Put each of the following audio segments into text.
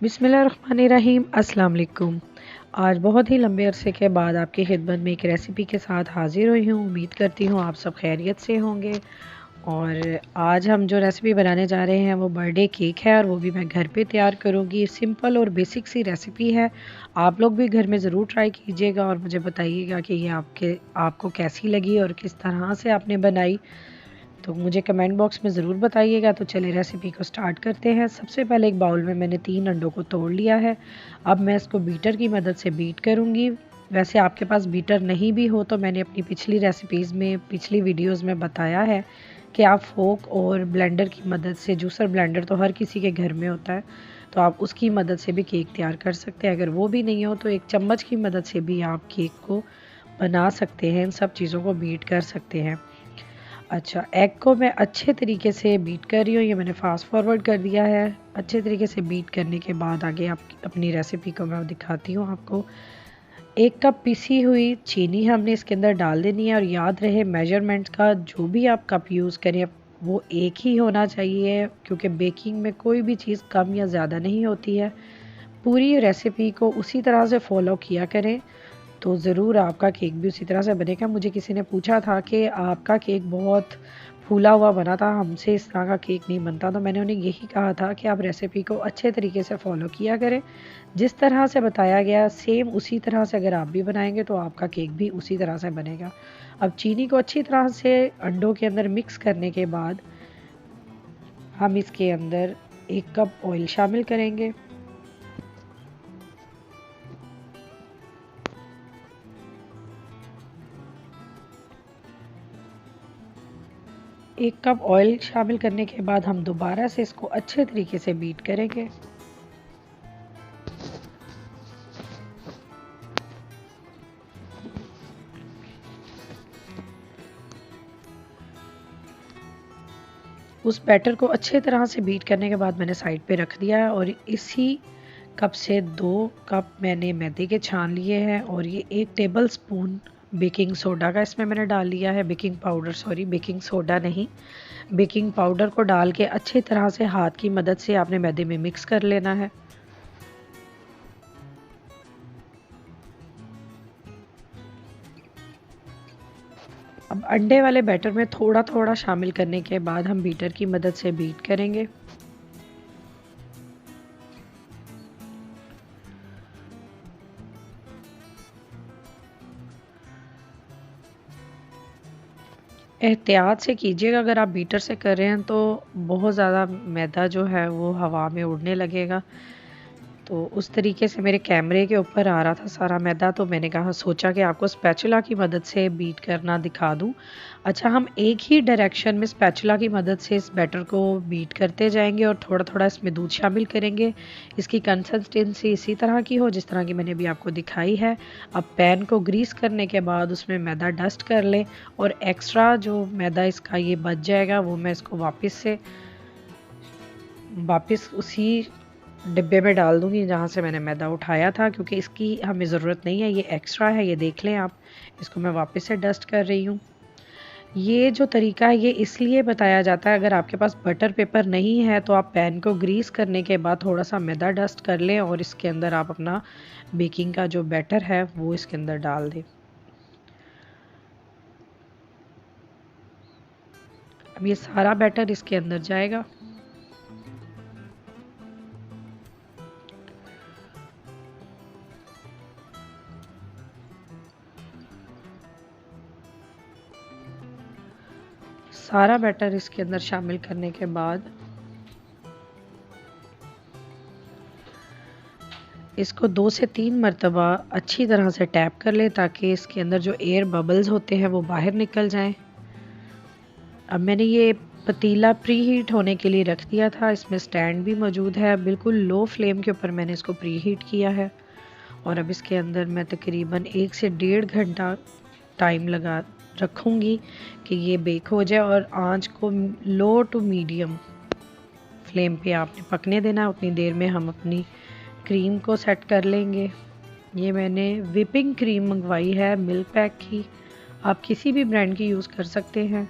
बिस्मिल्लाहिर्रहमानिर्रहीम। अस्सलाम वालेकुम। आज बहुत ही लंबे अरसे के बाद आपकी खिदमत में एक रेसिपी के साथ हाज़िर हुई हूँ। उम्मीद करती हूँ आप सब खैरियत से होंगे। और आज हम जो रेसिपी बनाने जा रहे हैं वो बर्थडे केक है और वो भी मैं घर पे तैयार करूँगी। सिंपल और बेसिक सी रेसिपी है। आप लोग भी घर में ज़रूर ट्राई कीजिएगा और मुझे बताइएगा कि ये आपको कैसी लगी और किस तरह से आपने बनाई। तो मुझे कमेंट बॉक्स में ज़रूर बताइएगा। तो चलिए रेसिपी को स्टार्ट करते हैं। सबसे पहले एक बाउल में मैंने 3 अंडों को तोड़ लिया है। अब मैं इसको बीटर की मदद से बीट करूँगी। वैसे आपके पास बीटर नहीं भी हो तो मैंने अपनी पिछली रेसिपीज़ में पिछली वीडियोज़ में बताया है कि आप फोक और ब्लेंडर की मदद से, जूसर ब्लेंडर तो हर किसी के घर में होता है, तो आप उसकी मदद से भी केक तैयार कर सकते हैं। अगर वो भी नहीं हो तो एक चम्मच की मदद से भी आप केक को बना सकते हैं। इन सब चीज़ों को बीट कर सकते हैं। अच्छा, एग को मैं अच्छे तरीके से बीट कर रही हूँ। ये मैंने फास्ट फॉरवर्ड कर दिया है। अच्छे तरीके से बीट करने के बाद आगे आप अपनी रेसिपी को मैं दिखाती हूँ आपको। 1 कप पिसी हुई चीनी हमने इसके अंदर डाल देनी है और याद रहे मेजरमेंट्स का जो भी आप कप यूज़ करें वो एक ही होना चाहिए, क्योंकि बेकिंग में कोई भी चीज़ कम या ज़्यादा नहीं होती है। पूरी रेसिपी को उसी तरह से फॉलो किया करें तो ज़रूर आपका केक भी उसी तरह से बनेगा। मुझे किसी ने पूछा था कि आपका केक बहुत फूला हुआ बना था, हमसे इस तरह का केक नहीं बनता। तो मैंने उन्हें यही कहा था कि आप रेसिपी को अच्छे तरीके से फॉलो किया करें। जिस तरह से बताया गया सेम उसी तरह से अगर आप भी बनाएंगे तो आपका केक भी उसी तरह से बनेगा। अब चीनी को अच्छी तरह से अंडों के अंदर मिक्स करने के बाद हम इसके अंदर 1 कप ऑयल शामिल करेंगे। 1 कप ऑयल शामिल करने के बाद हम दोबारा से इसको अच्छे तरीके से बीट करेंगे। उस बैटर को अच्छे तरह से बीट करने के बाद मैंने साइड पे रख दिया है और इसी कप से 2 कप मैंने मैदे के छान लिए हैं और ये 1 टेबल स्पून बेकिंग सोडा का इसमें मैंने डाल लिया है। Baking powder, sorry, baking soda नहीं, बेकिंग पाउडर को डाल के अच्छी तरह से हाथ की मदद से आपने मैदे में मिक्स कर लेना है। अब अंडे वाले बैटर में थोड़ा थोड़ा शामिल करने के बाद हम बीटर की मदद से बीट करेंगे। एहतियात से कीजिएगा, अगर आप बीटर से कर रहे हैं तो बहुत ज़्यादा मैदा जो है वो हवा में उड़ने लगेगा। तो उस तरीके से मेरे कैमरे के ऊपर आ रहा था सारा मैदा, तो मैंने कहा सोचा कि आपको स्पैचुला की मदद से बीट करना दिखा दूं। अच्छा, हम एक ही डायरेक्शन में स्पैचुला की मदद से इस बैटर को बीट करते जाएंगे और थोड़ा थोड़ा इसमें दूध शामिल करेंगे। इसकी कंसिस्टेंसी इसी तरह की हो जिस तरह की मैंने अभी आपको दिखाई है। अब पैन को ग्रीस करने के बाद उसमें मैदा डस्ट कर लें और एक्स्ट्रा जो मैदा इसका ये बच जाएगा वो मैं इसको वापस उसी डिब्बे में डाल दूंगी जहाँ से मैंने मैदा उठाया था, क्योंकि इसकी हमें ज़रूरत नहीं है, ये एक्स्ट्रा है, ये देख लें आप। इसको मैं वापस से डस्ट कर रही हूँ। ये जो तरीका है ये इसलिए बताया जाता है, अगर आपके पास बटर पेपर नहीं है तो आप पैन को ग्रीस करने के बाद थोड़ा सा मैदा डस्ट कर लें और इसके अंदर आप अपना बेकिंग का जो बैटर है वो इसके अंदर डाल दें। अब ये सारा बैटर इसके अंदर जाएगा। सारा बैटर इसके अंदर शामिल करने के बाद इसको 2 से 3 मरतबा अच्छी तरह से टैप कर लें ताकि इसके अंदर जो एयर बबल्स होते हैं वो बाहर निकल जाएं। अब मैंने ये पतीला प्री हीट होने के लिए रख दिया था, इसमें स्टैंड भी मौजूद है। बिल्कुल लो फ्लेम के ऊपर मैंने इसको प्री हीट किया है और अब इसके अंदर मैं तकरीबन 1 से 1.5 घंटा टाइम लगा रखूँगी कि ये बेक हो जाए और आंच को लो टू मीडियम फ्लेम पे आपने पकने देना है। उतनी देर में हम अपनी क्रीम को सेट कर लेंगे। ये मैंने व्हिपिंग क्रीम मंगवाई है मिल्क पैक की, आप किसी भी ब्रांड की यूज़ कर सकते हैं।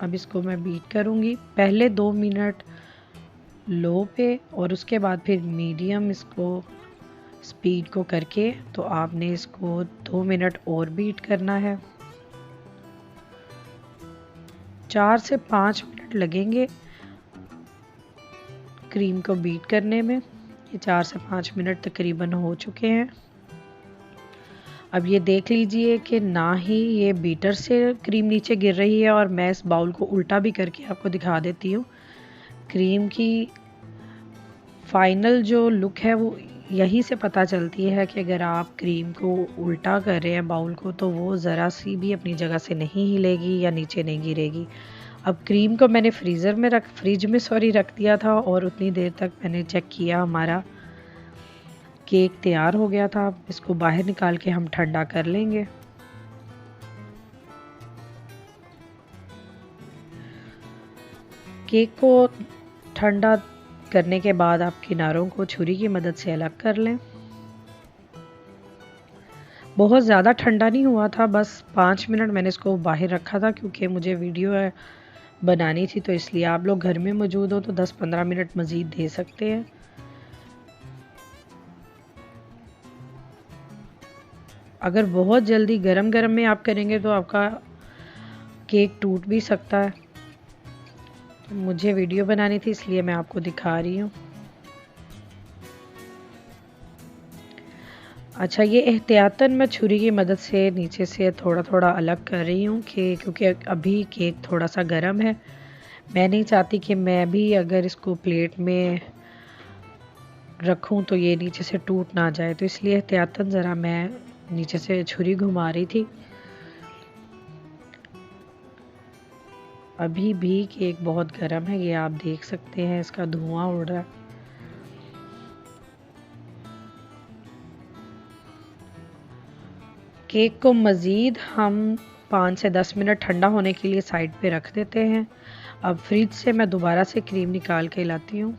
अब इसको मैं बीट करूँगी, पहले 2 मिनट लो पे और उसके बाद फिर मीडियम इसको स्पीड को करके, तो आपने इसको 2 मिनट और बीट करना है। 4 से 5 मिनट लगेंगे क्रीम को बीट करने में। ये 4 से 5 मिनट तकरीबन हो चुके हैं। अब ये देख लीजिए कि ना ही ये बीटर से क्रीम नीचे गिर रही है, और मैं इस बाउल को उल्टा भी करके आपको दिखा देती हूँ। क्रीम की फाइनल जो लुक है वो यहीं से पता चलती है कि अगर आप क्रीम को उल्टा कर रहे हैं बाउल को, तो वो ज़रा सी भी अपनी जगह से नहीं हिलेगी या नीचे नहीं गिरेगी। अब क्रीम को मैंने फ्रिज में रख दिया था, और उतनी देर तक मैंने चेक किया, हमारा केक तैयार हो गया था। इसको बाहर निकाल के हम ठंडा कर लेंगे। केक को ठंडा करने के बाद आप किनारों को छुरी की मदद से अलग कर लें। बहुत ज़्यादा ठंडा नहीं हुआ था, बस 5 मिनट मैंने इसको बाहर रखा था, क्योंकि मुझे वीडियो बनानी थी, तो इसलिए। आप लोग घर में मौजूद हो तो 10-15 मिनट मज़ीद दे सकते हैं। अगर बहुत जल्दी गरम गरम में आप करेंगे तो आपका केक टूट भी सकता है। मुझे वीडियो बनानी थी, इसलिए मैं आपको दिखा रही हूँ। अच्छा, ये एहतियातन मैं छुरी की मदद से नीचे से थोड़ा थोड़ा अलग कर रही हूँ, कि क्योंकि अभी केक थोड़ा सा गर्म है। मैं नहीं चाहती कि मैं भी अगर इसको प्लेट में रखूँ तो ये नीचे से टूट ना जाए, तो इसलिए एहतियातन ज़रा मैं नीचे से छुरी घुमा रही थी। अभी भी केक बहुत गर्म है, ये आप देख सकते हैं, इसका धुआं उड़ रहा है। केक को मज़ीद हम 5 से 10 मिनट ठंडा होने के लिए साइड पे रख देते हैं। अब फ्रिज से मैं दोबारा से क्रीम निकाल के लाती हूँ।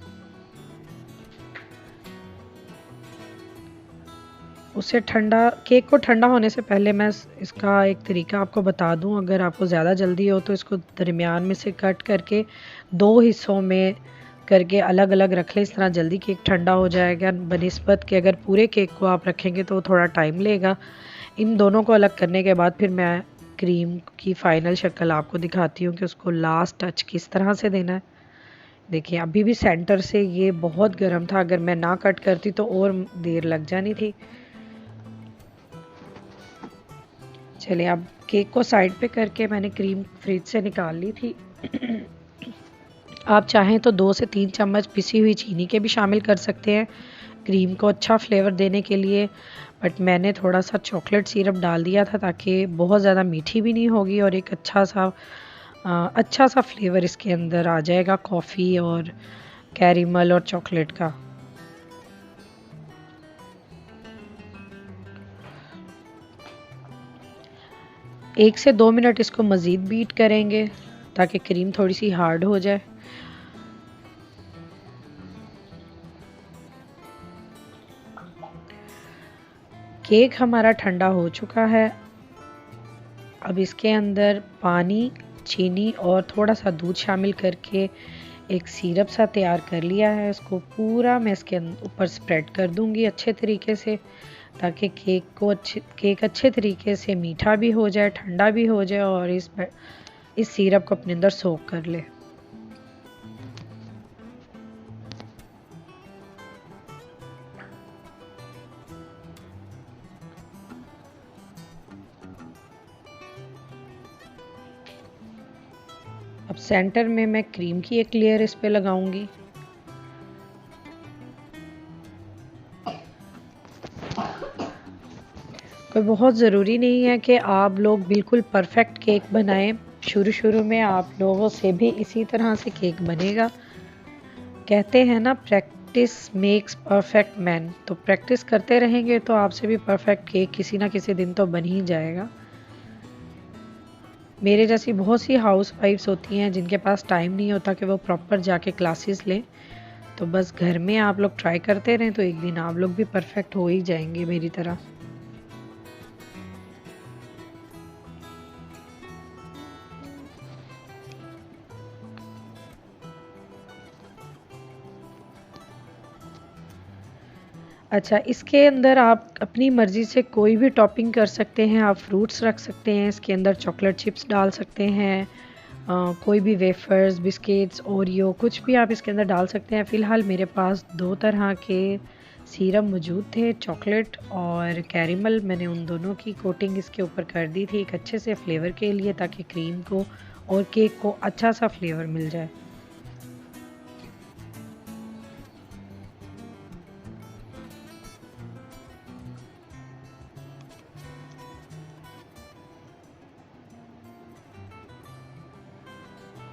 उसे केक को ठंडा होने से पहले मैं इसका एक तरीका आपको बता दूं। अगर आपको ज़्यादा जल्दी हो तो इसको दरमियान में से कट करके 2 हिस्सों में करके अलग अलग रख लें। इस तरह जल्दी केक ठंडा हो जाएगा, बनिस्बत कि अगर पूरे केक को आप रखेंगे तो थोड़ा टाइम लेगा। इन दोनों को अलग करने के बाद फिर मैं क्रीम की फ़ाइनल शक्ल आपको दिखाती हूँ कि उसको लास्ट टच किस तरह से देना है। देखिए, अभी भी सेंटर से ये बहुत गर्म था, अगर मैं ना कट करती तो और देर लग जानी थी। चलिए, अब केक को साइड पे करके मैंने क्रीम फ्रिज से निकाल ली थी। आप चाहें तो 2 से 3 चम्मच पिसी हुई चीनी के भी शामिल कर सकते हैं क्रीम को अच्छा फ्लेवर देने के लिए, बट मैंने थोड़ा सा चॉकलेट सिरप डाल दिया था ताकि बहुत ज़्यादा मीठी भी नहीं होगी और एक अच्छा सा फ्लेवर इसके अंदर आ जाएगा कॉफ़ी और कैरेमल और चॉकलेट का। 1 से 2 मिनट इसको मज़ीद बीट करेंगे ताकि क्रीम थोड़ी सी हार्ड हो जाए। केक हमारा ठंडा हो चुका है। अब इसके अंदर पानी, चीनी और थोड़ा सा दूध शामिल करके एक सिरप सा तैयार कर लिया है। इसको पूरा मैं इसके ऊपर स्प्रेड कर दूंगी अच्छे तरीके से, ताकि केक अच्छे तरीके से मीठा भी हो जाए, ठंडा भी हो जाए और इस सिरप को अपने अंदर सोक कर ले। अब सेंटर में मैं क्रीम की एक लेयर इस पे लगाऊंगी। कोई बहुत ज़रूरी नहीं है कि आप लोग बिल्कुल परफेक्ट केक बनाएं। शुरू में आप लोगों से भी इसी तरह से केक बनेगा। कहते हैं ना, प्रैक्टिस मेक्स परफेक्ट मैन। तो प्रैक्टिस करते रहेंगे तो आपसे भी परफेक्ट केक किसी ना किसी दिन तो बन ही जाएगा। मेरे जैसी बहुत सी हाउस वाइफ्स होती हैं जिनके पास टाइम नहीं होता कि वो प्रॉपर जाके क्लासेस लें, तो बस घर में आप लोग ट्राई करते रहें तो एक दिन आप लोग भी परफेक्ट हो ही जाएंगे मेरी तरह। अच्छा, इसके अंदर आप अपनी मर्ज़ी से कोई भी टॉपिंग कर सकते हैं, आप फ्रूट्स रख सकते हैं, इसके अंदर चॉकलेट चिप्स डाल सकते हैं, कोई भी वेफर्स, बिस्किट्स, ओरियो कुछ भी आप इसके अंदर डाल सकते हैं। फ़िलहाल मेरे पास 2 तरह के सिरप मौजूद थे, चॉकलेट और कैरेमल। मैंने उन दोनों की कोटिंग इसके ऊपर कर दी थी एक अच्छे से फ्लेवर के लिए, ताकि क्रीम को और केक को अच्छा सा फ्लेवर मिल जाए।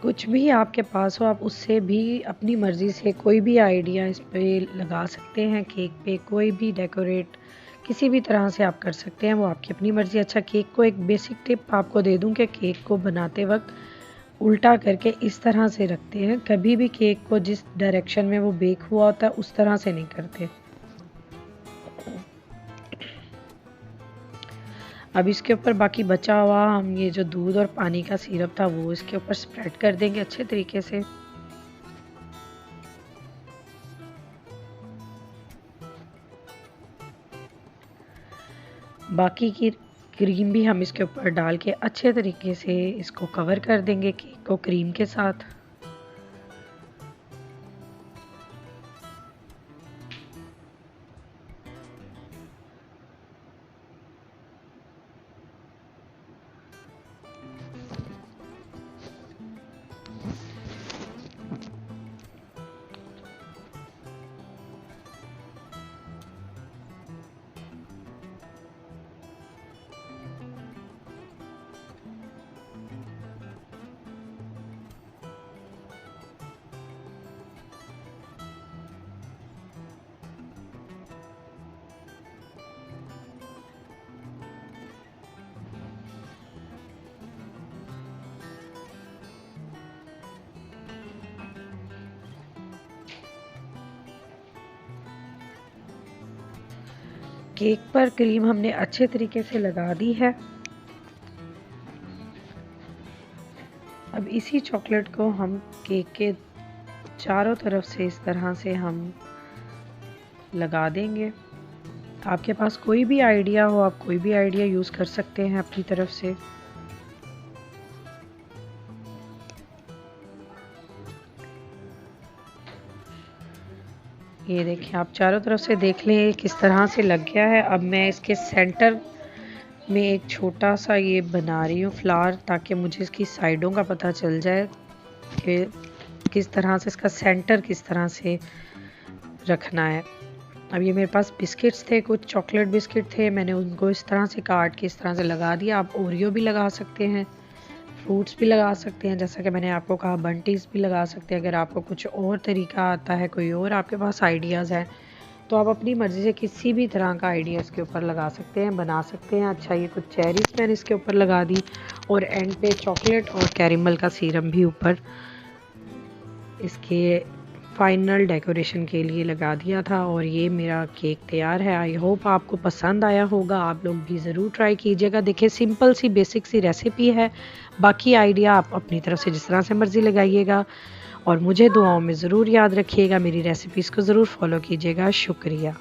कुछ भी आपके पास हो, आप उससे भी अपनी मर्ज़ी से कोई भी आइडिया इस पे लगा सकते हैं। केक पे कोई भी डेकोरेट किसी भी तरह से आप कर सकते हैं, वो आपकी अपनी मर्ज़ी। अच्छा, केक को एक बेसिक टिप आपको दे दूं कि केक को बनाते वक्त उल्टा करके इस तरह से रखते हैं, कभी भी केक को जिस डायरेक्शन में वो बेक हुआ होता है उस तरह से नहीं करते। अब इसके ऊपर बाकी बचा हुआ हम ये जो दूध और पानी का सिरप था वो इसके ऊपर स्प्रेड कर देंगे अच्छे तरीके से। बाकी की क्रीम भी हम इसके ऊपर डाल के अच्छे तरीके से इसको कवर कर देंगे केक को क्रीम के साथ। केक पर क्रीम हमने अच्छे तरीके से लगा दी है। अब इसी चॉकलेट को हम केक के चारों तरफ से इस तरह से हम लगा देंगे। आपके पास कोई भी आइडिया हो, आप कोई भी आइडिया यूज़ कर सकते हैं अपनी तरफ से। ये देखिए, आप चारों तरफ से देख लें किस तरह से लग गया है। अब मैं इसके सेंटर में एक छोटा सा ये बना रही हूँ फ्लावर, ताकि मुझे इसकी साइडों का पता चल जाए कि किस तरह से इसका सेंटर किस तरह से रखना है। अब ये मेरे पास बिस्किट्स थे, कुछ चॉकलेट बिस्किट थे, मैंने उनको इस तरह से काट के इस तरह से लगा दिया। आप ओरियो भी लगा सकते हैं, फ्रूट्स भी लगा सकते हैं, जैसा कि मैंने आपको कहा बंटीज भी लगा सकते हैं। अगर आपको कुछ और तरीका आता है, कोई और आपके पास आइडियाज़ हैं, तो आप अपनी मर्ज़ी से किसी भी तरह का आइडिया इसके ऊपर लगा सकते हैं, बना सकते हैं। अच्छा, ये कुछ चेरीज मैंने इसके ऊपर लगा दी और एंड पे चॉकलेट और कैरेमल का सीरम भी ऊपर इसके फाइनल डेकोरेशन के लिए लगा दिया था। और ये मेरा केक तैयार है। आई होप आपको पसंद आया होगा, आप लोग भी ज़रूर ट्राई कीजिएगा। देखिए, सिंपल सी बेसिक सी रेसिपी है, बाकी आइडिया आप अपनी तरफ से जिस तरह से मर्ज़ी लगाइएगा। और मुझे दुआओं में ज़रूर याद रखिएगा, मेरी रेसिपीज़ को ज़रूर फॉलो कीजिएगा। शुक्रिया।